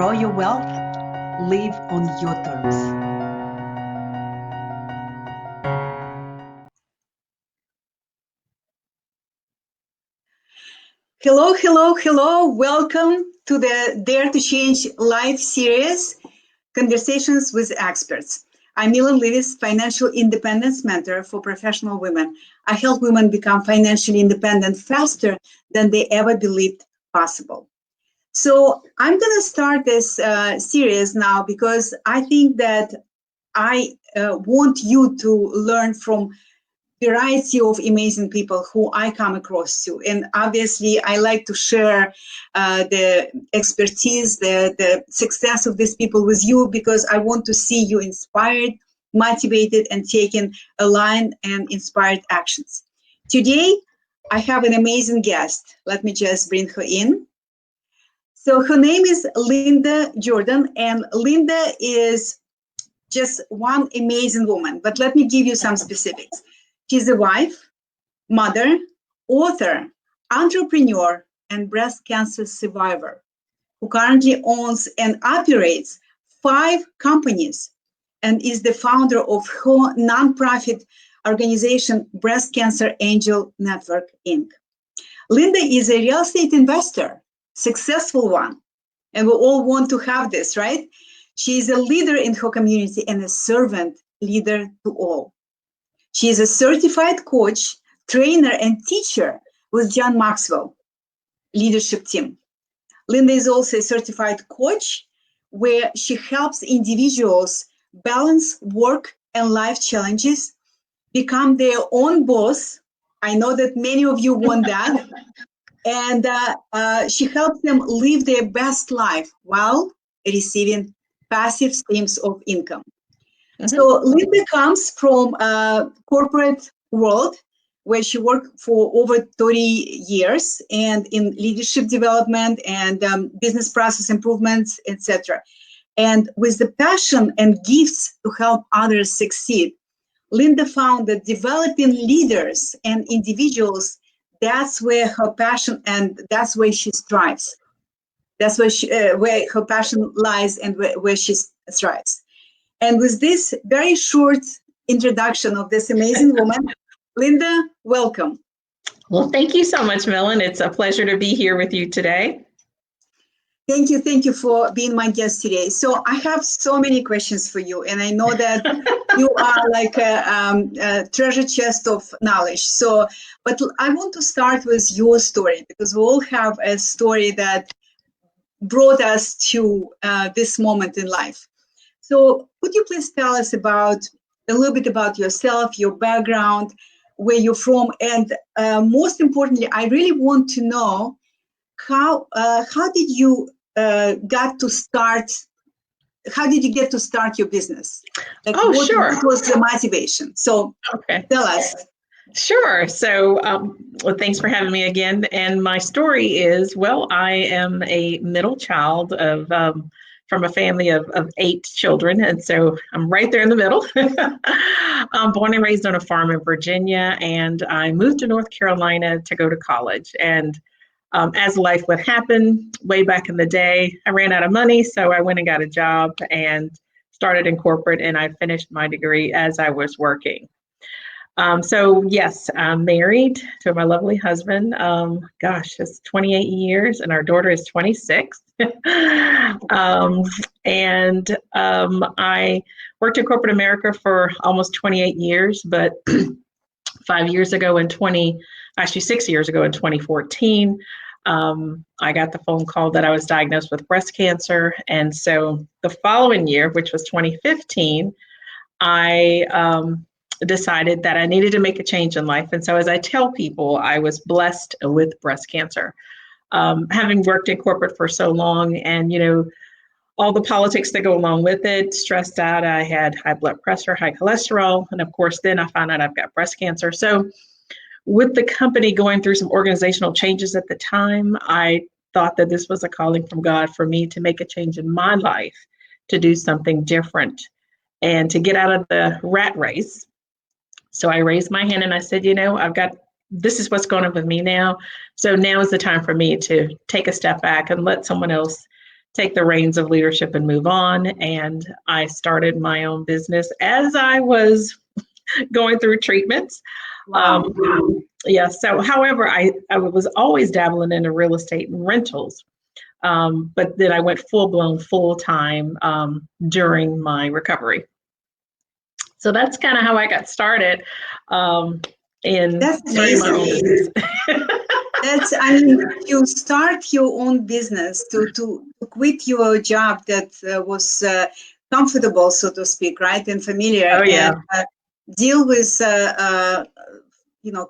grow your wealth, live on your terms. Hello, hello, hello. Welcome to the Dare to Change live series, Conversations with Experts. I'm Millen Livis, financial independence mentor for professional women. I help women become financially independent faster than they ever believed possible. So I'm going to start this series now because I think that I want you to learn from variety of amazing people who I come across to. And obviously, I like to share the expertise, the success of these people with you because I want to see you inspired, motivated, and taking aligned and inspired actions. Today, I have an amazing guest. Let me just bring her in. So her name is Linda Jordon, and Linda is just one amazing woman. But let me give you some specifics. She's a wife, mother, author, entrepreneur, and breast cancer survivor who currently owns and operates 5 companies and is the founder of her nonprofit organization, Breast Cancer Angel Network, Inc. Linda is a real estate investor, successful one, and we all want to have this, right? She is a leader in her community and a servant leader to all. She is a certified coach, trainer, and teacher with John Maxwell leadership team. Linda is also a certified coach where she helps individuals balance work and life challenges, become their own boss. I know that many of you want that. And she helps them live their best life while receiving passive streams of income. Mm-hmm. So Linda comes from a corporate world where she worked for over 30 years and in leadership development and business process improvements, etc. And with the passion and gifts to help others succeed, Linda found that developing leaders and individuals, that's where her passion and that's where she thrives. That's where her passion lies and where she thrives. And with this very short introduction of this amazing woman, Linda, welcome. Well, thank you so much, Millen. It's a pleasure to be here with you today. Thank you for being my guest today. So I have so many questions for you, and I know that you are like a treasure chest of knowledge. So, but I want to start with your story because we all have a story that brought us to this moment in life. So could you please tell us a little bit about yourself, your background, where you're from, and most importantly, I really want to know how did you get to start your business? Like, sure. What was the motivation? So tell us. Sure. So, well, thanks for having me again. And my story is, well, I am a middle child of from a family of 8 children. And so I'm right there in the middle. I'm born and raised on a farm in Virginia, and I moved to North Carolina to go to college. And as life would happen way back in the day, I ran out of money. So I went and got a job and started in corporate, and I finished my degree as I was working. So yes, I'm married to my lovely husband. It's 28 years, and our daughter is 26. I worked in corporate America for almost 28 years, but 6 years ago in 2014, I got the phone call that I was diagnosed with breast cancer. And so the following year, which was 2015, I decided that I needed to make a change in life. And so as I tell people, I was blessed with breast cancer. Having worked in corporate for so long and, all the politics that go along with it, stressed out, I had high blood pressure, high cholesterol. And of course, then I found out I've got breast cancer. So with the company going through some organizational changes at the time, I thought that this was a calling from God for me to make a change in my life, to do something different and to get out of the rat race. So I raised my hand and I said, this is what's going on with me now. So now is the time for me to take a step back and let someone else take the reins of leadership and move on. And I started my own business as I was going through treatments. Wow. Yeah. So, however, I was always dabbling into real estate and rentals. But then I went full time during my recovery. So that's kind of how I got started in starting my own business. I mean, you start your own business to quit your job that was comfortable, so to speak, right, and familiar, Oh, yeah. and deal with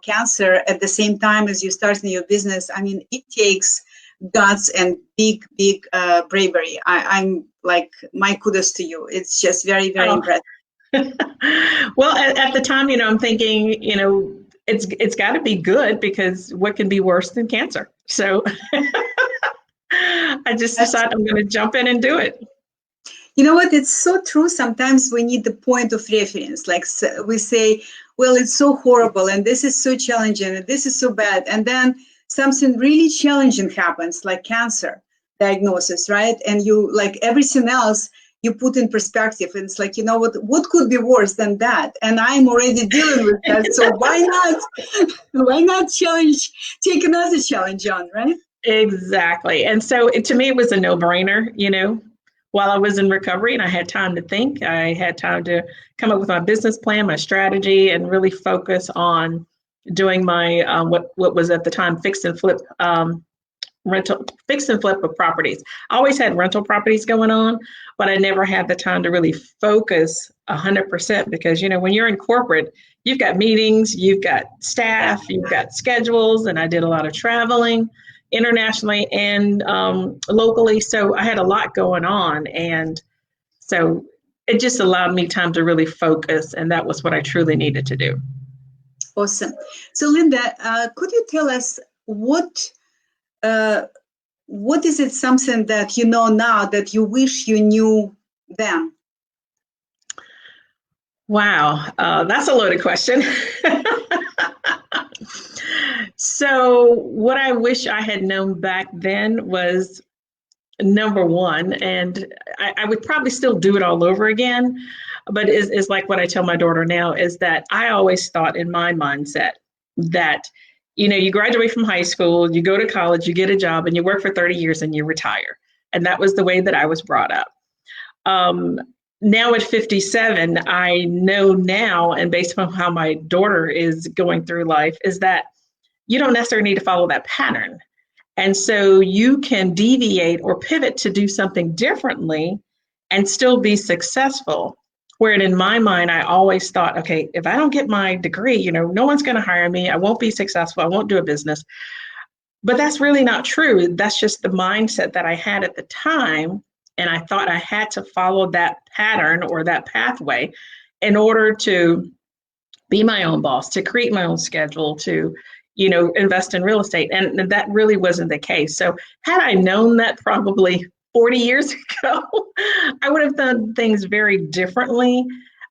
cancer at the same time as you starting your business. I mean, it takes guts and big bravery. I'm like, my kudos to you. It's just very impressive. Well, at the time, I'm thinking, it's got to be good, because what can be worse than cancer? So I just decided I'm going to jump in and do it. You know what? It's so true. Sometimes we need the point of reference. Like we say, well, it's so horrible, and this is so challenging, and this is so bad. And then something really challenging happens, like cancer diagnosis, right? And you, like everything else, you put in perspective, and it's like, what could be worse than that? And I'm already dealing with that. So why not take another challenge on, right? Exactly. And so to me, it was a no-brainer, while I was in recovery, and I had time to think. I had time to come up with my business plan, my strategy, and really focus on doing my what was at the time fix and flip of properties. I always had rental properties going on, but I never had the time to really focus 100%, because, when you're in corporate, you've got meetings, you've got staff, you've got schedules, and I did a lot of traveling internationally and locally. So I had a lot going on. And so it just allowed me time to really focus. And that was what I truly needed to do. Awesome. So Linda, could you tell us what is it, something that you know now that you wish you knew then? Wow, that's a loaded question. So what I wish I had known back then was, number one, and I would probably still do it all over again, but is like what I tell my daughter now, is that I always thought in my mindset that, you graduate from high school, you go to college, you get a job, and you work for 30 years and you retire. And that was the way that I was brought up. Now at 57, I know now, and based on how my daughter is going through life, is that you don't necessarily need to follow that pattern. And so you can deviate or pivot to do something differently and still be successful. Where in my mind, I always thought, okay, if I don't get my degree, no one's going to hire me. I won't be successful. I won't do a business. But that's really not true. That's just the mindset that I had at the time. And I thought I had to follow that pattern or that pathway in order to be my own boss, to create my own schedule, to invest in real estate. And that really wasn't the case. So had I known that probably 40 years ago, I would have done things very differently.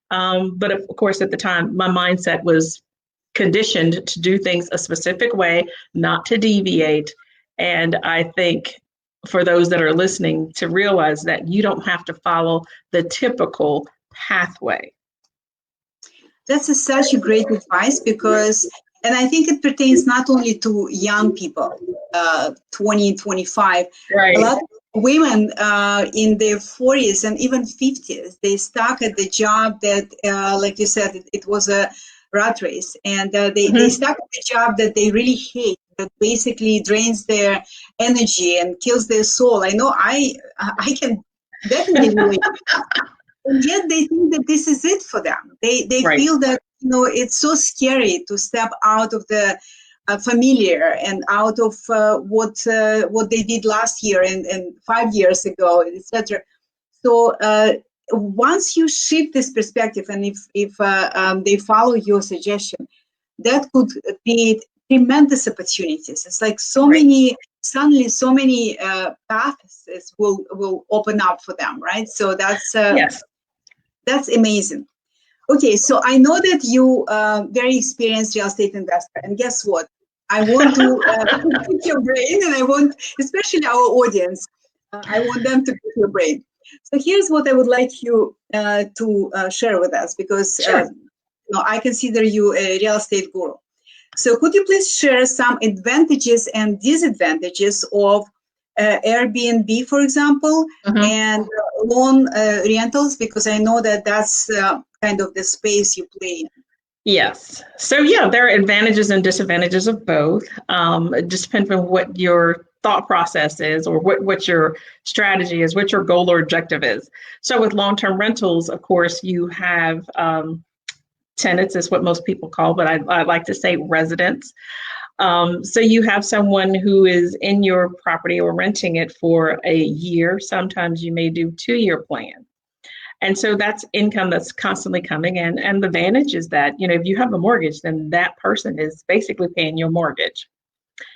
But of course, at the time, my mindset was conditioned to do things a specific way, not to deviate. And I think for those that are listening, to realize that you don't have to follow the typical pathway. That's such a great advice, because, and I think it pertains not only to young people, 20, 25, right. A lot of women in their 40s and even 50s, they stuck at the job that, like you said, it was a rat race, and they stuck at the job that they really hate, that basically drains their energy and kills their soul. I know I can definitely relate. And yet they think that this is it for them. They right. feel that, it's so scary to step out of the familiar and out of what they did last year and 5 years ago, etc. So once you shift this perspective, and if they follow your suggestion, that could create tremendous opportunities. It's like suddenly so many paths will open up for them, right? So that's yes. That's amazing. Okay, so I know that you very experienced real estate investor, and guess what? I want to pick your brain, and I want, especially our audience, I want them to get your brain. So here's what I would like you to share with us, because Sure. I consider you a real estate guru. So could you please share some advantages and disadvantages of Airbnb, for example, Mhm. and loan rentals, because I know that that's kind of the space you play in. Yes. So yeah, there are advantages and disadvantages of both. It just depends on what your thought process is, or what your strategy is, what your goal or objective is. So with long-term rentals, of course, you have tenants is what most people call, but I like to say residents. So you have someone who is in your property or renting it for a year. Sometimes you may do 2-year plan. And so that's income that's constantly coming in. And the advantage is that, if you have a mortgage, then that person is basically paying your mortgage.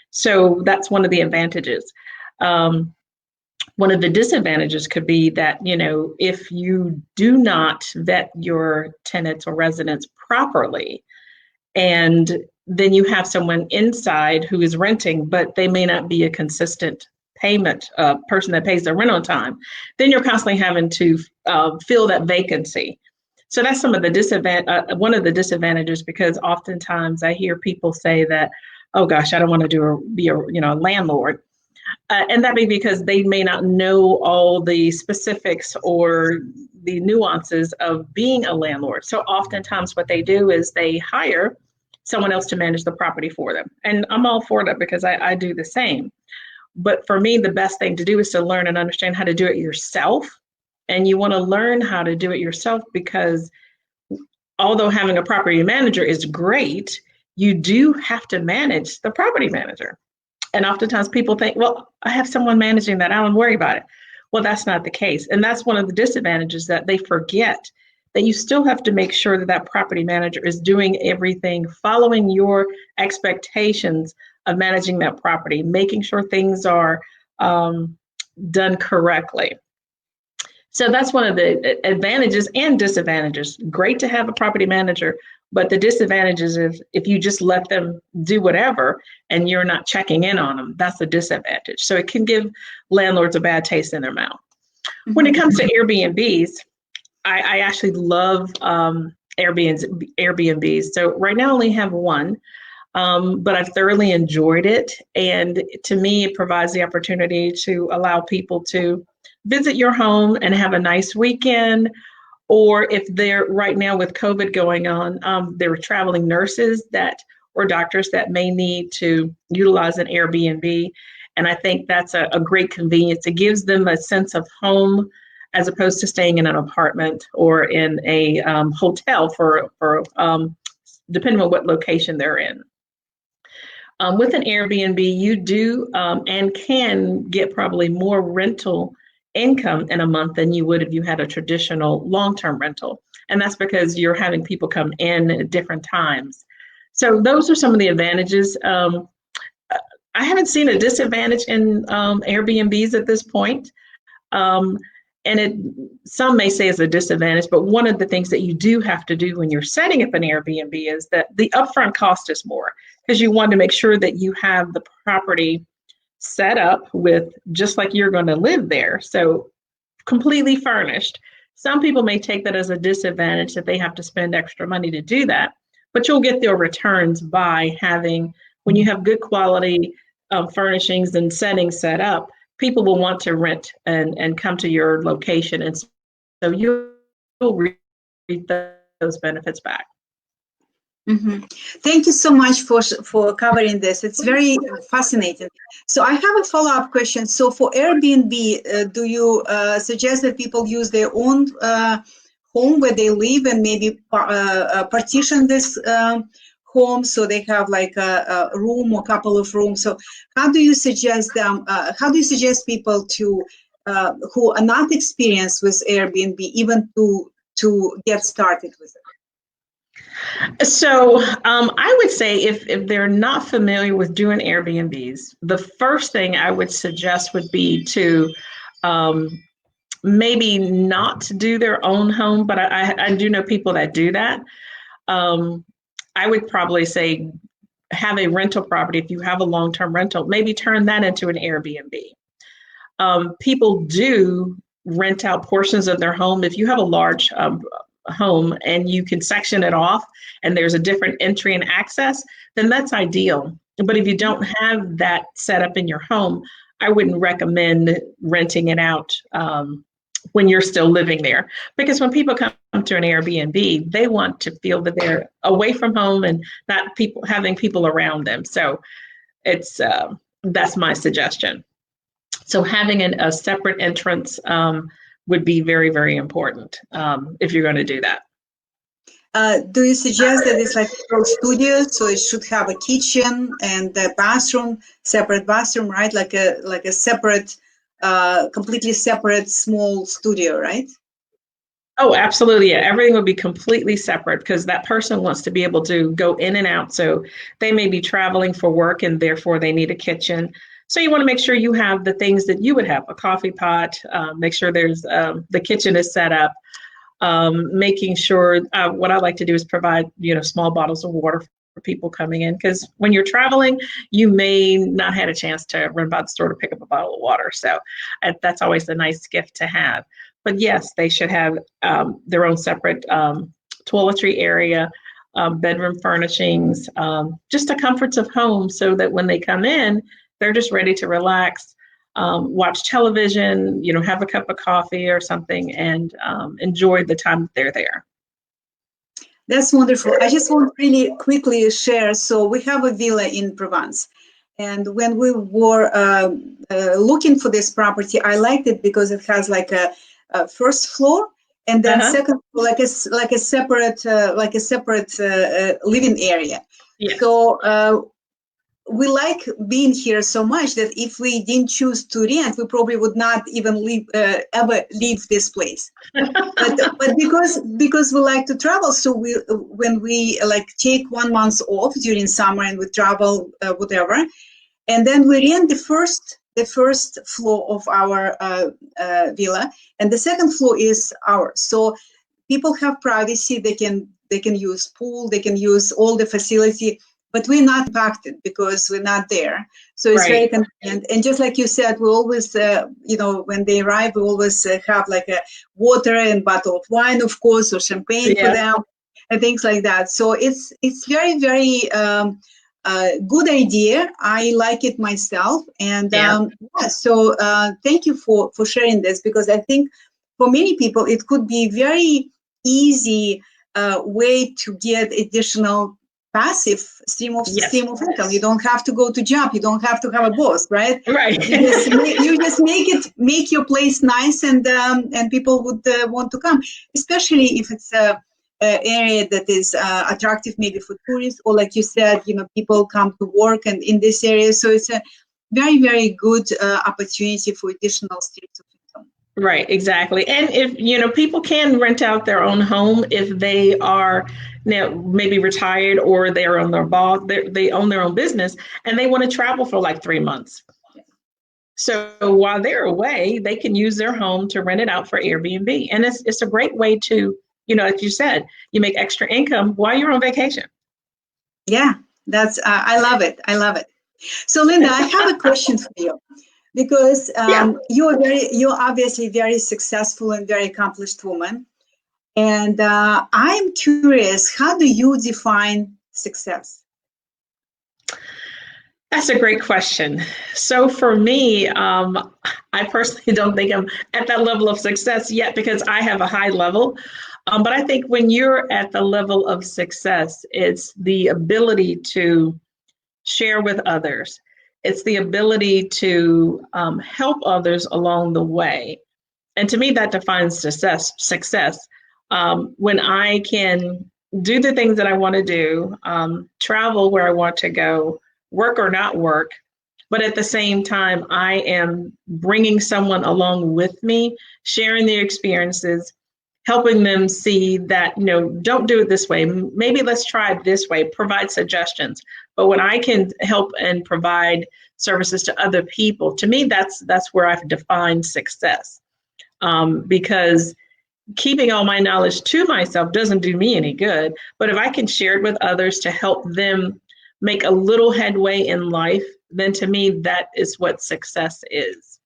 So that's one of the advantages. One of the disadvantages could be that, if you do not vet your tenants or residents properly, and then you have someone inside who is renting, but they may not be a consistent payment person that pays their rent on time, then you're constantly having to fill that vacancy. So that's some of the one of the disadvantages, because oftentimes I hear people say that, oh gosh, I don't want to be a landlord. And that may be because they may not know all the specifics or the nuances of being a landlord. So oftentimes what they do is they hire someone else to manage the property for them. And I'm all for that, because I do the same. But for me, the best thing to do is to learn and understand how to do it yourself. And you want to learn how to do it yourself, because although having a property manager is great, you do have to manage the property manager. And oftentimes people think, well, I have someone managing that, I don't worry about it. Well, that's not the case. And that's one of the disadvantages, that they forget that you still have to make sure that that property manager is doing everything, following your expectations of managing that property, making sure things are done correctly. So that's one of the advantages and disadvantages. Great to have a property manager, but the disadvantages is if you just let them do whatever and you're not checking in on them, that's a disadvantage. So it can give landlords a bad taste in their mouth. When it comes to Airbnbs, I actually love Airbnbs. So right now I only have one, but I've thoroughly enjoyed it. And to me, it provides the opportunity to allow people to visit your home and have a nice weekend. Or if they're right now with COVID going on, there are traveling nurses or doctors that may need to utilize an Airbnb. And I think that's a great convenience. It gives them a sense of home, as opposed to staying in an apartment or in a hotel for depending on what location they're in. With an Airbnb, you do and can get probably more rental income in a month than you would if you had a traditional long-term rental. And that's because you're having people come in at different times. So those are some of the advantages. I haven't seen a disadvantage in Airbnbs at this point. Some may say it's a disadvantage, but one of the things that you do have to do when you're setting up an Airbnb is that the upfront cost is more, because you want to make sure that you have the property set up with just like you're going to live there. So completely furnished. Some people may take that as a disadvantage, that they have to spend extra money to do that, but you'll get their returns by when you have good quality furnishings and settings set up, people will want to rent and come to your location. And so you'll reap those benefits back. Mm-hmm. Thank you so much for covering this. It's very fascinating. So I have a follow-up question. So for Airbnb, do you suggest that people use their own home where they live and maybe partition this home so they have like a room or couple of rooms? So how do you suggest people to who are not experienced with Airbnb even to get started with it? So I would say if they're not familiar with doing Airbnbs, the first thing I would suggest would be to maybe not do their own home, but I do know people that do that. I would probably say have a rental property. If you have a long-term rental, maybe turn that into an Airbnb. people do rent out portions of their home. If you have a large home and you can section it off and there's a different entry and access, then that's ideal. But if you don't have that set up in your home, I wouldn't recommend renting it out when you're still living there. Because when people come to an Airbnb, they want to feel that they're away from home and not having people around them. So it's that's my suggestion. So having a separate entrance would be very, very important if you're going to do that. Do you suggest that it's like a studio, so it should have a kitchen and a bathroom, separate bathroom, right? Like a separate, completely separate small studio, right? Oh, absolutely. Yeah. Everything would be completely separate because that person wants to be able to go in and out. So they may be traveling for work and therefore they need a kitchen. So you want to make sure you have the things that you would have, a coffee pot, make sure there's the kitchen is set up, making sure what I like to do is provide, small bottles of water for people coming in. Because when you're traveling, you may not have a chance to run by the store to pick up a bottle of water. So that's always a nice gift to have. But yes, they should have their own separate toiletry area, bedroom furnishings, just the comforts of home so that when they come in, they're just ready to relax, watch television, have a cup of coffee or something and enjoy the time that they're there. That's wonderful. I just want to really quickly share. So we have a villa in Provence. And when we were looking for this property, I liked it because it has like a first floor and then second floor, like a separate living area. Yes. So we like being here so much that if we didn't choose to rent, we probably would not even ever leave this place. but because we like to travel, so when we like take 1 month off during summer and we travel whatever, and then we rent the first floor of our villa, and the second floor is ours. So people have privacy. They can use pool. They can use all the facility. But we're not impacted because we're not there. So it's very convenient. And just like you said, we always, when they arrive, we always have like a water and bottle of wine, of course, or champagne for them and things like that. So it's very, very good idea. I like it myself. And so thank you for sharing this, because I think for many people, it could be very easy way to get additional passive stream of income. You don't have to go to job. You don't have to have a boss, right? Right. You just make your place nice, and people would want to come, especially if it's a area that is attractive, maybe for tourists, or like you said, people come to work and in this area. So it's a very, very good opportunity for additional streams of income. Right, exactly. And if, people can rent out their own home if they are maybe retired or they're on their boss, they own their own business and they want to travel for like 3 months. So while they're away, they can use their home to rent it out for Airbnb. And it's a great way to, like you said, you make extra income while you're on vacation. Yeah, that's, I love it. I love it. So Linda, I have a question for you. Because you're obviously very successful and very accomplished woman. And I'm curious, how do you define success? That's a great question. So for me, I personally don't think I'm at that level of success yet because I have a high level. But I think when you're at the level of success, it's the ability to share with others. It's the ability to help others along the way. And to me, that defines success. When I can do the things that I want to do, travel where I want to go, work or not work, but at the same time, I am bringing someone along with me, sharing their experiences, helping them see that, don't do it this way. Maybe let's try it this way, provide suggestions. But when I can help and provide services to other people, to me, that's where I've defined success. Because keeping all my knowledge to myself doesn't do me any good. But if I can share it with others to help them make a little headway in life, then to me, that is what success is.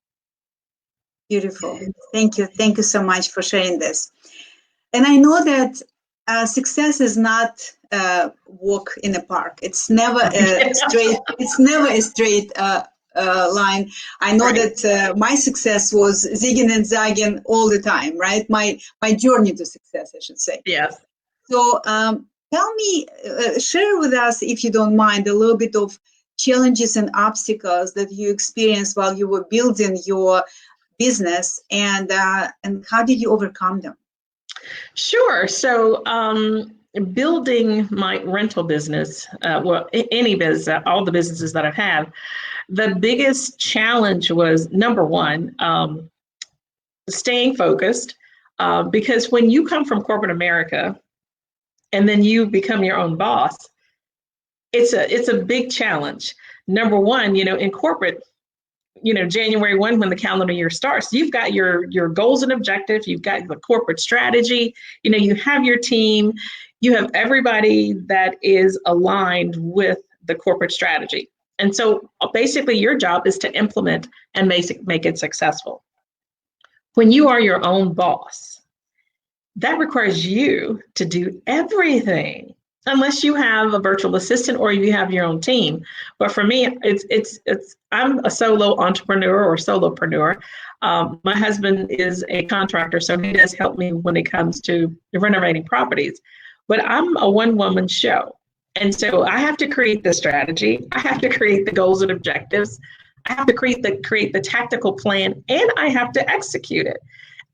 Beautiful. Thank you. Thank you so much for sharing this. And I know that success is not a walk in a park. It's never a straight. It's never a straight line. I know that my success was zigging and zagging all the time. Right. My journey to success, I should say. Yes. So tell me, share with us, if you don't mind, a little bit of challenges and obstacles that you experienced while you were building your business, and how did you overcome them? Sure. So building my rental business, well, any business, all the businesses that I've had, the biggest challenge was, number one, staying focused, because when you come from corporate America and then you become your own boss, it's a big challenge. Number one, in corporate, January 1, when the calendar year starts, you've got your goals and objectives, you've got the corporate strategy, you have your team, you have everybody that is aligned with the corporate strategy. And so basically your job is to implement and make it successful. When you are your own boss, that requires you to do everything, unless you have a virtual assistant or you have your own team. But for me, it's I'm a solo entrepreneur or solopreneur. My husband is a contractor, so he does help me when it comes to renovating properties. But I'm a one-woman show. And so I have to create the strategy. I have to create the goals and objectives. I have to create the tactical plan, and I have to execute it.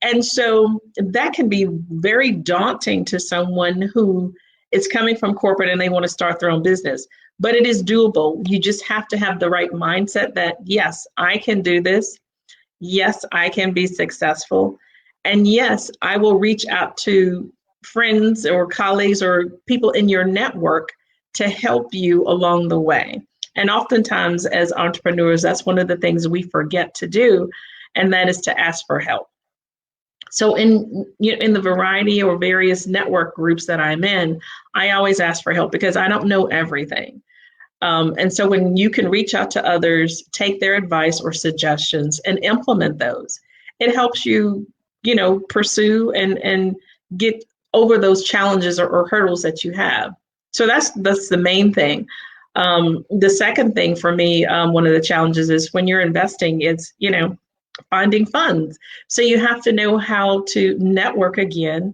And so that can be very daunting to someone who is coming from corporate and they want to start their own business. But it is doable. You just have to have the right mindset that, yes, I can do this. Yes, I can be successful. And yes, I will reach out to friends or colleagues or people in your network to help you along the way. And oftentimes as entrepreneurs, that's one of the things we forget to do, and that is to ask for help. So in the variety or various network groups that I'm in, I always ask for help because I don't know everything. And so when you can reach out to others, take their advice or suggestions and implement those, it helps you, pursue and get over those challenges or hurdles that you have. So that's the main thing. The second thing for me, one of the challenges is when you're investing, it's, finding funds. So you have to know how to network again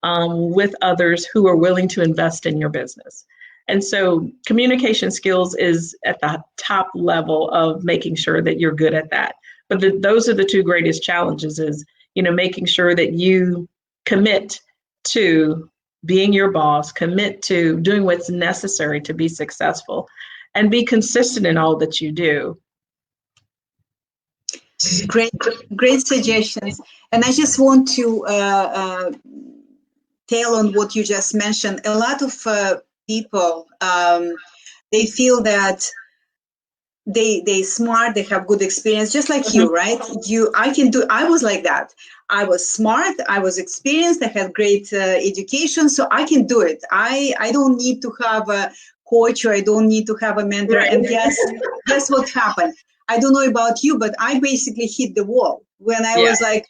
with others who are willing to invest in your business. And so communication skills is at the top level of making sure that you're good at that. But those are the two greatest challenges is, making sure that you commit to being your boss, commit to doing what's necessary to be successful, and be consistent in all that you do. Great suggestions. And I just want to tail on what you just mentioned. A lot of people, they feel that they smart, they have good experience, just like you, right? I was like that. I was smart, I was experienced, I had great education, so I can do it. I don't need to have a coach, or I don't need to have a mentor. Right. And guess what happened? I don't know about you, but I basically hit the wall when I was like,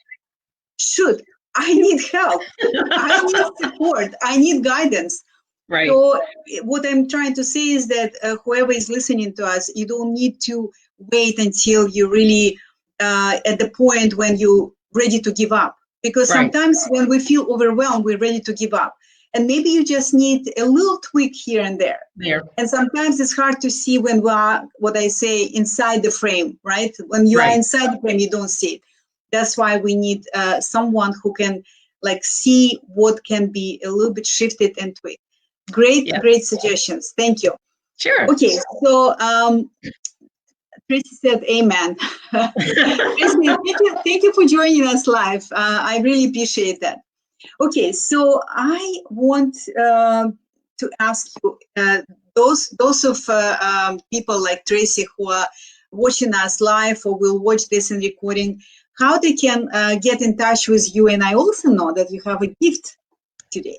shoot, I need help. I need support. I need guidance. Right. So what I'm trying to say is that whoever is listening to us, you don't need to wait until you're really at the point when you're ready to give up. Because sometimes when we feel overwhelmed, we're ready to give up. And maybe you just need a little tweak here and there. And sometimes it's hard to see when we are, what I say, inside the frame, right? When you are inside the frame, you don't see it. That's why we need someone who can see what can be a little bit shifted and tweaked. Great suggestions. Thank you. Sure. Okay, so Tracy said amen. Tracy, thank you for joining us live. I really appreciate that. Okay, so I want to ask you, those of people like Tracy who are watching us live or will watch this in recording, how they can get in touch with you. And I also know that you have a gift today.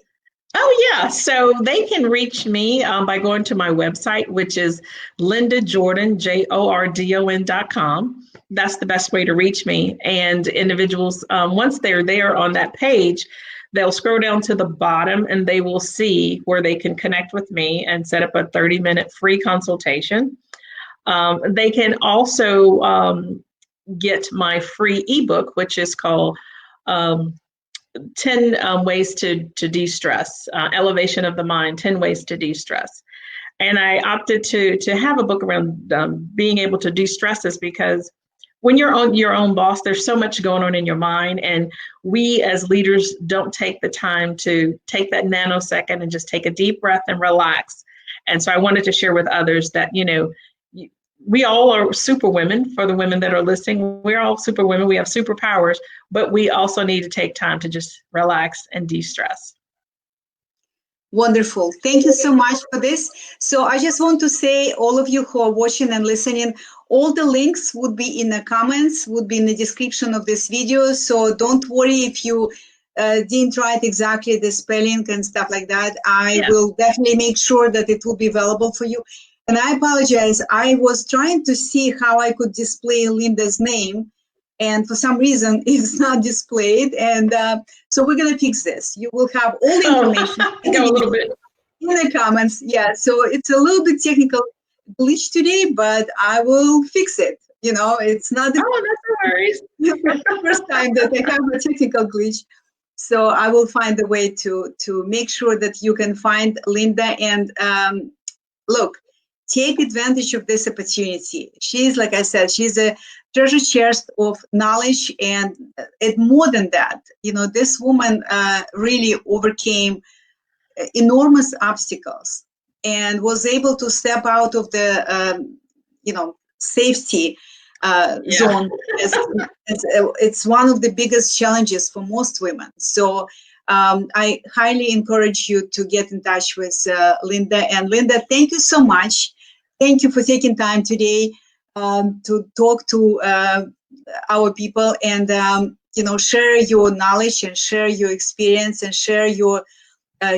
Oh, yeah. So they can reach me by going to my website, which is Linda Jordon, JORDON.com. That's the best way to reach me. And individuals, once they're there on that page, they'll scroll down to the bottom and they will see where they can connect with me and set up a 30-minute free consultation. They can also get my free ebook, which is called 10 ways to de-stress, elevation of the mind, 10 ways to de-stress. And I opted to have a book around being able to de-stress this because when you're on your own boss, there's so much going on in your mind. And we as leaders don't take the time to take that nanosecond and just take a deep breath and relax. And so I wanted to share with others that, we all are super women. For the women that are listening, we're all super women. We have superpowers, but we also need to take time to just relax and de-stress. Wonderful. Thank you so much for this. So I just want to say, all of you who are watching and listening, all the links would be in the comments, would be in the description of this video. So don't worry if you didn't write exactly the spelling and stuff like that. I will definitely make sure that it will be available for you. And I apologize. I was trying to see how I could display Linda's name, and for some reason it's not displayed. And so we're going to fix this. You will have all the information Go a little bit in the comments. Yeah, so it's a little bit technical glitch today, but I will fix it. It's not the first time that I have a technical glitch. So I will find a way to make sure that you can find Linda. And look, take advantage of this opportunity. She's, like I said, she's a treasure chest of knowledge, and more than that, this woman really overcame enormous obstacles and was able to step out of the, safety zone. It's one of the biggest challenges for most women. So I highly encourage you to get in touch with Linda. And Linda, thank you so much. Thank you for taking time today to talk to our people and, share your knowledge and share your experience and share your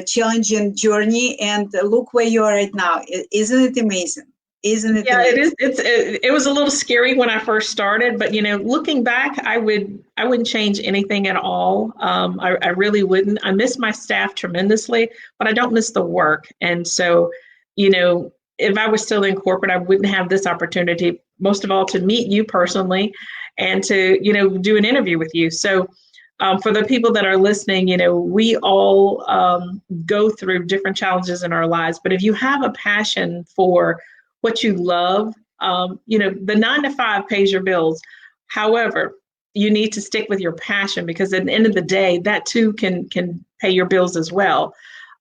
challenging journey. And look where you are right now. Isn't it amazing? Isn't it? Yeah, amazing? It is. It was a little scary when I first started, but looking back, I wouldn't change anything at all. I really wouldn't. I miss my staff tremendously, but I don't miss the work. And so, if I was still in corporate, I wouldn't have this opportunity, most of all, to meet you personally and to, do an interview with you. So for the people that are listening, we all go through different challenges in our lives. But if you have a passion for what you love, the 9 to 5 pays your bills. However, you need to stick with your passion, because at the end of the day, that too can pay your bills as well.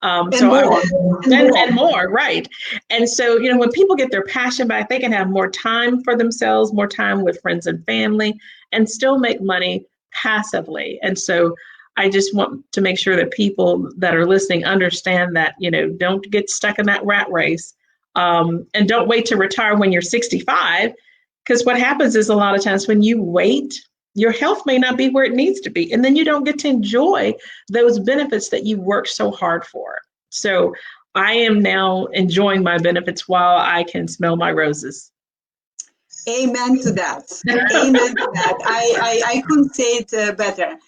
And more, right? And so, when people get their passion back, they can have more time for themselves, more time with friends and family, and still make money passively. And so I just want to make sure that people that are listening understand that, don't get stuck in that rat race. And don't wait to retire when you're 65, because what happens is a lot of times when you wait, your health may not be where it needs to be. And then you don't get to enjoy those benefits that you worked so hard for. So I am now enjoying my benefits while I can smell my roses. Amen to that. Amen to that. I couldn't say it better.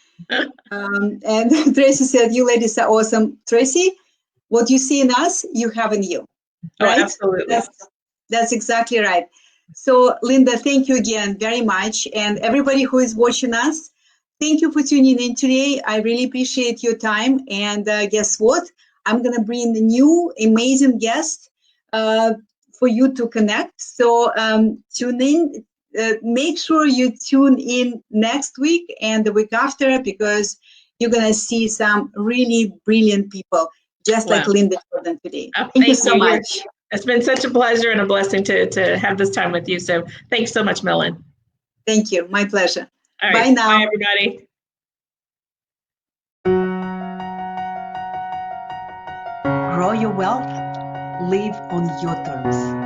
And Tracy said, you ladies are awesome. Tracy, what you see in us, you have in you. Right? Oh, absolutely. That's exactly right. So, Linda, thank you again very much. And everybody who is watching us, thank you for tuning in today. I really appreciate your time. And guess what? I'm going to bring a new amazing guest for you to connect. So tune in. Make sure you tune in next week and the week after, because you're going to see some really brilliant people, just like Linda Jordon today. Thank you so much. It's been such a pleasure and a blessing to have this time with you. So thanks so much, Millen. Thank you. My pleasure. All right. Bye now. Bye, everybody. Grow your wealth. Live on your terms.